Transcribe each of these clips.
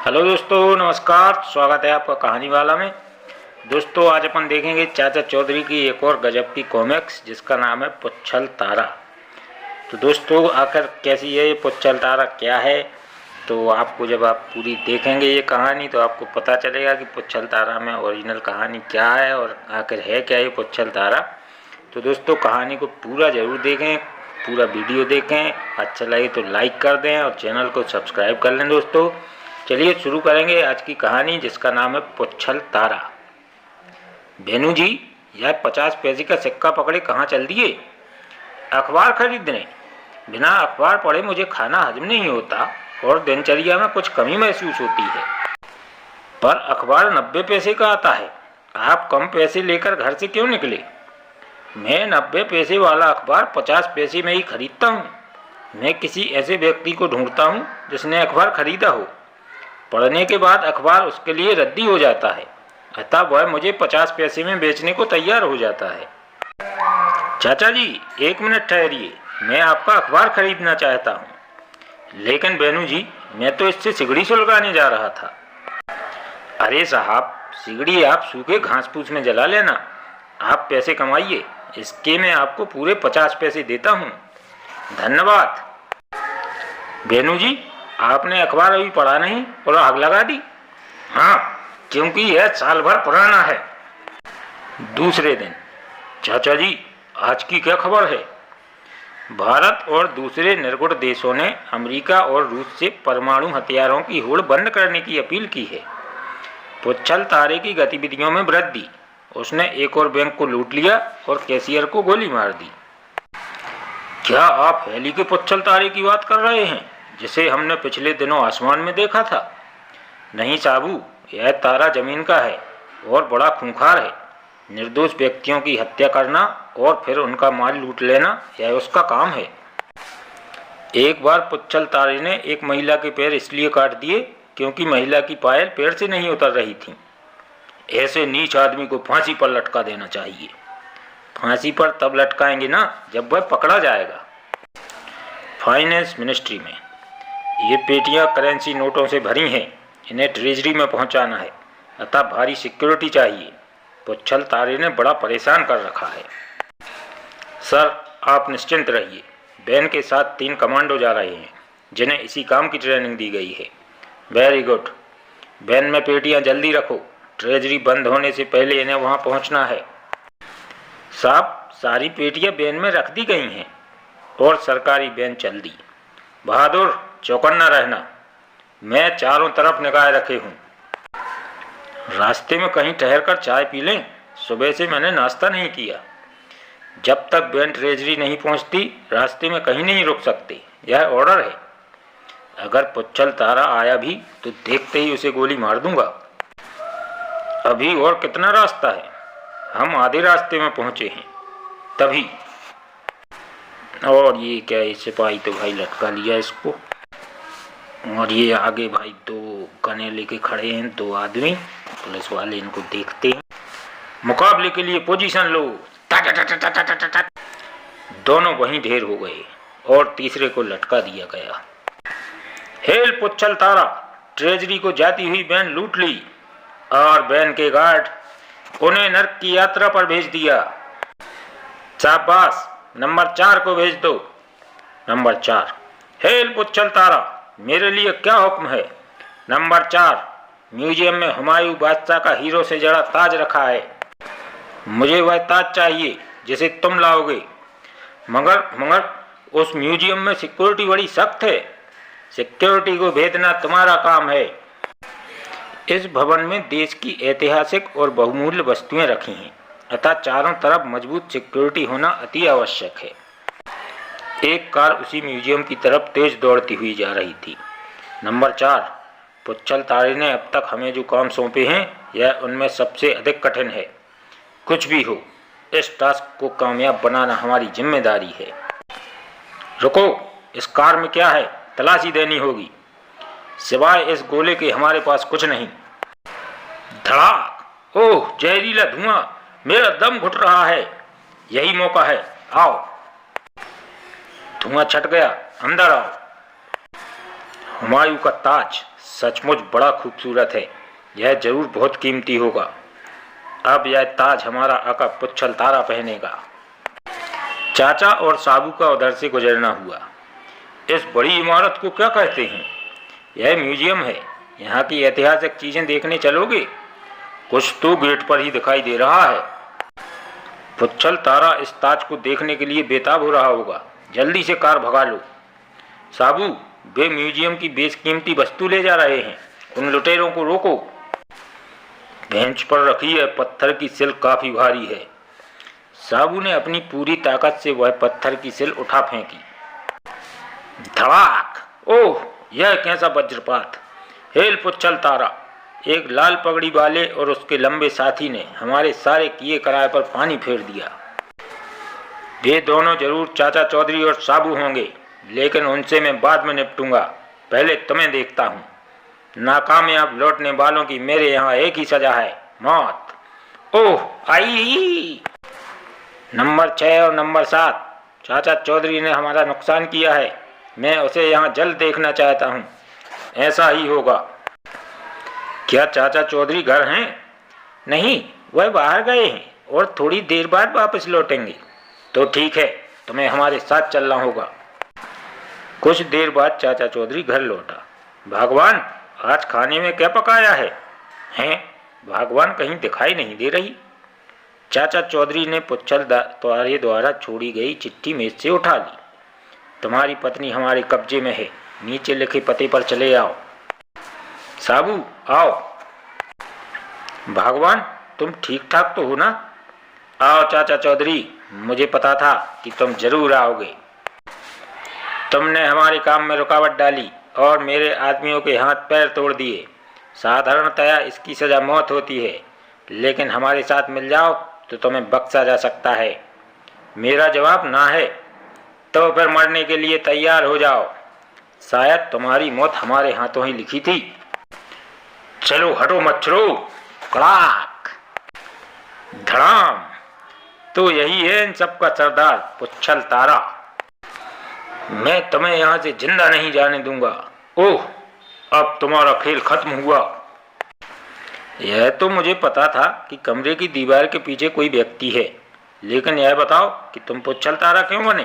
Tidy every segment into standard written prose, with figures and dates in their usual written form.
Hello दोस्तों, नमस्कार। स्वागत है आपका कहानी वाला में। दोस्तों, आज अपन देखेंगे चाचा चौधरी की एक और गजब की कॉमिक्स जिसका नाम है पुच्छल तारा। तो दोस्तों, आखिर कैसी है ये पुच्छल तारा, क्या है? तो आपको जब आप पूरी देखेंगे ये कहानी तो आपको पता चलेगा कि पुच्छल तारा में ओरिजिनल कहानी क्या है और आखिर है क्या ये पुच्छल तारा। तो दोस्तों, कहानी को पूरा ज़रूर देखें, पूरा वीडियो देखें। अच्छा लगे तो लाइक कर दें और चैनल को सब्सक्राइब कर लें। दोस्तों, चलिए शुरू करेंगे आज की कहानी जिसका नाम है पुच्छल तारा। बेनू जी, यह 50 पैसे का सिक्का पकड़े कहाँ चल दिए? अखबार खरीदने। बिना अखबार पढ़े मुझे खाना हजम नहीं होता और दिनचर्या में कुछ कमी महसूस होती है। पर अखबार 90 पैसे का आता है। आप कम पैसे लेकर घर से क्यों निकले? मैं 90 पैसे वाला अखबार 50 पैसे में ही खरीदता हूँ। मैं किसी ऐसे व्यक्ति को ढूंढता हूँ जिसने अखबार खरीदा हो। पढ़ने के बाद अखबार उसके लिए रद्दी हो जाता है, अतः वह मुझे 50 पैसे में बेचने को तैयार हो जाता है। चाचा जी, 1 मिनट ठहरिए, मैं आपका अखबार खरीदना चाहता हूँ। लेकिन बेनू जी, मैं तो इससे सिगड़ी सुलगाने जा रहा था। अरे साहब, सिगड़ी आप सूखे घास फूस में जला लेना। आप पैसे कमाइए, इसके मैं आपको पूरे 50 पैसे देता हूँ। धन्यवाद। बेनू जी, आपने अखबार अभी पढ़ा नहीं और आग लगा दी? हाँ, क्योंकि यह साल भर पुराना है। दूसरे दिन। चाचा जी, आज की क्या खबर है? भारत और दूसरे निर्गुण देशों ने अमेरिका और रूस से परमाणु हथियारों की होड़ बंद करने की अपील की है। पुच्छल तारे की गतिविधियों में वृद्धि। उसने एक और बैंक को लूट लिया और कैशियर को गोली मार दी। क्या आप हेली के पुच्छल तारे की बात कर रहे हैं जिसे हमने पिछले दिनों आसमान में देखा था? नहीं साबू, यह तारा जमीन का है और बड़ा खूंखार है। निर्दोष व्यक्तियों की हत्या करना और फिर उनका माल लूट लेना, यह उसका काम है। एक बार पुच्छल तारे ने एक महिला के पैर इसलिए काट दिए क्योंकि महिला की पायल पैर से नहीं उतर रही थी। ऐसे नीच आदमी को फांसी पर लटका देना चाहिए। फांसी पर तब लटकाएंगे ना जब वह पकड़ा जाएगा। फाइनेंस मिनिस्ट्री में। ये पेटियां करेंसी नोटों से भरी हैं। इन्हें ट्रेजरी में पहुंचाना है, अतः भारी सिक्योरिटी चाहिए। पुच्छल तारे ने बड़ा परेशान कर रखा है। सर, आप निश्चिंत रहिए। बैन के साथ 3 कमांडो जा रहे हैं जिन्हें इसी काम की ट्रेनिंग दी गई है। Very good. बैन में पेटियां जल्दी रखो। ट्रेजरी बंद होने से पहले इन्हें वहां पहुंचना है। साहब, सारी पेटियां बैन में रख दी गई हैं और सरकारी बैन चल दी। बहादुर, चौकन्ना रहना। मैं चारों तरफ निगाह रखे हूँ। रास्ते में कहीं ठहरकर चाय पी लें। सुबह से मैंने नाश्ता नहीं किया। जब तक बैन ट्रेजरी नहीं पहुँचती रास्ते में कहीं नहीं रुक सकते, यह ऑर्डर है। अगर पुच्छल तारा आया भी तो देखते ही उसे गोली मार दूंगा। अभी और कितना रास्ता है? हम आधे रास्ते में पहुँचे हैं। तभी। और ये क्या है? सिपाही तो भाई लटका लिया इसको। और ये आगे भाई 2 गने लेके खड़े हैं, 2 आदमी। पुलिस वाले इनको देखते हैं। मुकाबले के लिए पोजीशन लो। दोनों वहीं ढेर हो गए और तीसरे को लटका दिया गया। हेल पुच्छल तारा, ट्रेजरी को जाती हुई बैन लूट ली और बैन के गार्ड उन्हें नर्क की यात्रा पर भेज दिया। शाबाश, नंबर 4 को भेज दो। नंबर 4। हेल पुच्छल तारा, मेरे लिए क्या हुक्म है? नंबर 4, म्यूजियम में हुमायूं बादशाह का हीरो से जड़ा ताज रखा है। मुझे वह ताज चाहिए जिसे तुम लाओगे। मगर उस म्यूजियम में सिक्योरिटी बड़ी सख्त है। सिक्योरिटी को भेजना तुम्हारा काम है। इस भवन में देश की ऐतिहासिक और बहुमूल्य वस्तुएं रखी हैं, अतः चारों तरफ मजबूत सिक्योरिटी होना अति आवश्यक है। एक कार उसी म्यूजियम की तरफ तेज दौड़ती हुई जा रही थी। नंबर 4, पुच्छल तारे ने अब तक हमें जो काम सौंपे हैं यह उनमें सबसे अधिक कठिन है। कुछ भी हो, इस टास्क को कामयाब बनाना हमारी जिम्मेदारी है। रुको, इस कार में क्या है? तलाशी देनी होगी। सिवाय इस गोले के हमारे पास कुछ नहीं। धड़ाक! ओह, जहरीला धुआं! मेरा दम घुट रहा है। यही मौका है, आओ। धुआं छट गया, अंदर आओ। हुमायूं का ताज सचमुच बड़ा खूबसूरत है। यह जरूर बहुत कीमती होगा। अब यह ताज हमारा आका पुच्छल तारा पहनेगा। चाचा और साबू का उधर से गुजरना हुआ। इस बड़ी इमारत को क्या कहते हैं? यह म्यूजियम है। यहाँ की ऐतिहासिक चीजें देखने चलोगे? कुछ तो गेट पर ही दिखाई दे रहा है। पुच्छल तारा इस ताज को देखने के लिए बेताब हो रहा होगा। जल्दी से कार भगा लो। साबू, वे म्यूजियम की बेशकीमती वस्तु ले जा रहे हैं। उन लुटेरों को रोको। बेंच पर रखी है पत्थर की सिल काफी भारी है। साबू ने अपनी पूरी ताकत से वह पत्थर की सिल उठा फेंकी। धड़ाक! ओह, यह कैसा वज्रपात! हेल पुच्छल तारा! एक लाल पगड़ी वाले और उसके लंबे साथी ने हमारे सारे किए कराए पर पानी फेर दिया। वे दोनों जरूर चाचा चौधरी और साबू होंगे, लेकिन उनसे मैं बाद में निपटूंगा। पहले तुम्हें देखता हूँ। नाकामयाब लौटने वालों की मेरे यहाँ एक ही सजा है, मौत। ओह, आई! नंबर 6 और नंबर 7, चाचा चौधरी ने हमारा नुकसान किया है। मैं उसे यहाँ जल्द देखना चाहता हूँ। ऐसा ही होगा। क्या चाचा चौधरी घर हैं? नहीं, वह बाहर गए हैं और थोड़ी देर बाद वापस लौटेंगे। तो ठीक है, तुम्हें हमारे साथ चलना होगा। कुछ देर बाद चाचा चौधरी घर लौटा। भगवान, आज खाने में क्या पकाया है? हैं? भगवान कहीं दिखाई नहीं दे रही। चाचा चौधरी ने पुच्छल तारे द्वारा छोड़ी गई चिट्ठी मेज से उठा ली। तुम्हारी पत्नी हमारे कब्जे में है। नीचे लिखे पते पर चले आओ। साबू, आओ। भगवान, तुम ठीक ठाक तो हो ना? आओ चाचा चौधरी, मुझे पता था कि तुम जरूर आओगे। तुमने हमारे काम में रुकावट डाली और मेरे आदमियों के हाथ पैर तोड़ दिए। साधारणतया इसकी सजा मौत होती है, लेकिन हमारे साथ मिल जाओ तो तुम्हें बख्शा जा सकता है। मेरा जवाब ना है, तो फिर मरने के लिए तैयार हो जाओ। शायद तुम्हारी मौत हमारे हाथों ही लिखी थी। चलो हटो मच्छरों। कड़ाक! धड़ाम! तो यही है इन सबका सरदार, पुच्छल तारा। मैं तुम्हें यहाँ से जिंदा नहीं जाने दूंगा। ओह, अब तुम्हारा खेल खत्म हुआ। यह तो मुझे पता था कि कमरे की दीवार के पीछे कोई व्यक्ति है, लेकिन यह बताओ कि तुम पुच्छल तारा क्यों बने?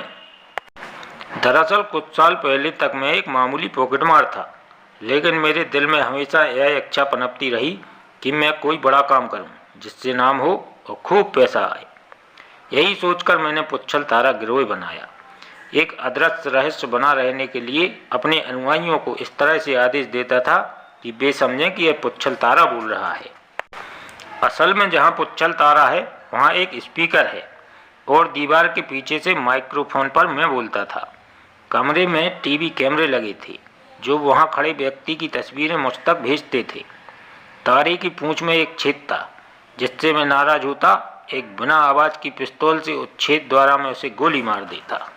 दरअसल कुछ साल पहले तक मैं एक मामूली पॉकेटमार था, लेकिन मेरे दिल में हमेशा यह इच्छा पनपती रही कि मैं कोई बड़ा काम करूं जिससे नाम हो और खूब पैसा आए। यही सोचकर मैंने पुच्छल तारा गिरोह बनाया। एक अदृश्य रहस्य बना रहने के लिए अपने अनुयायियों को इस तरह से आदेश देता था कि वे समझें कि यह पुच्छल तारा बोल रहा है। असल में जहाँ पुच्छल तारा है वहाँ एक स्पीकर है और दीवार के पीछे से माइक्रोफोन पर मैं बोलता था। कमरे में टीवी कैमरे लगे थे जो वहाँ खड़े व्यक्ति की तस्वीरें मुझ तक भेजते थे। तारे की पूंछ में एक छेद था जिससे मैं नाराज होता एक बिना आवाज की पिस्तौल से उस छेद द्वारा मैं उसे गोली मार देता।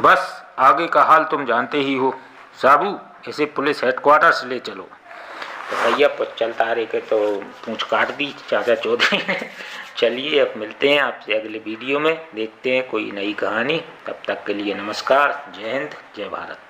बस आगे का हाल तुम जानते ही हो। साबू, इसे पुलिस हेडक्वार्टर्स ले चलो। तो भैया पुच्छल तारे के तो पूंछ काट दी चाचा चौधरी ने। चलिए अब मिलते हैं आपसे अगले वीडियो में, देखते हैं कोई नई कहानी। तब तक के लिए नमस्कार, जय हिंद, जय भारत।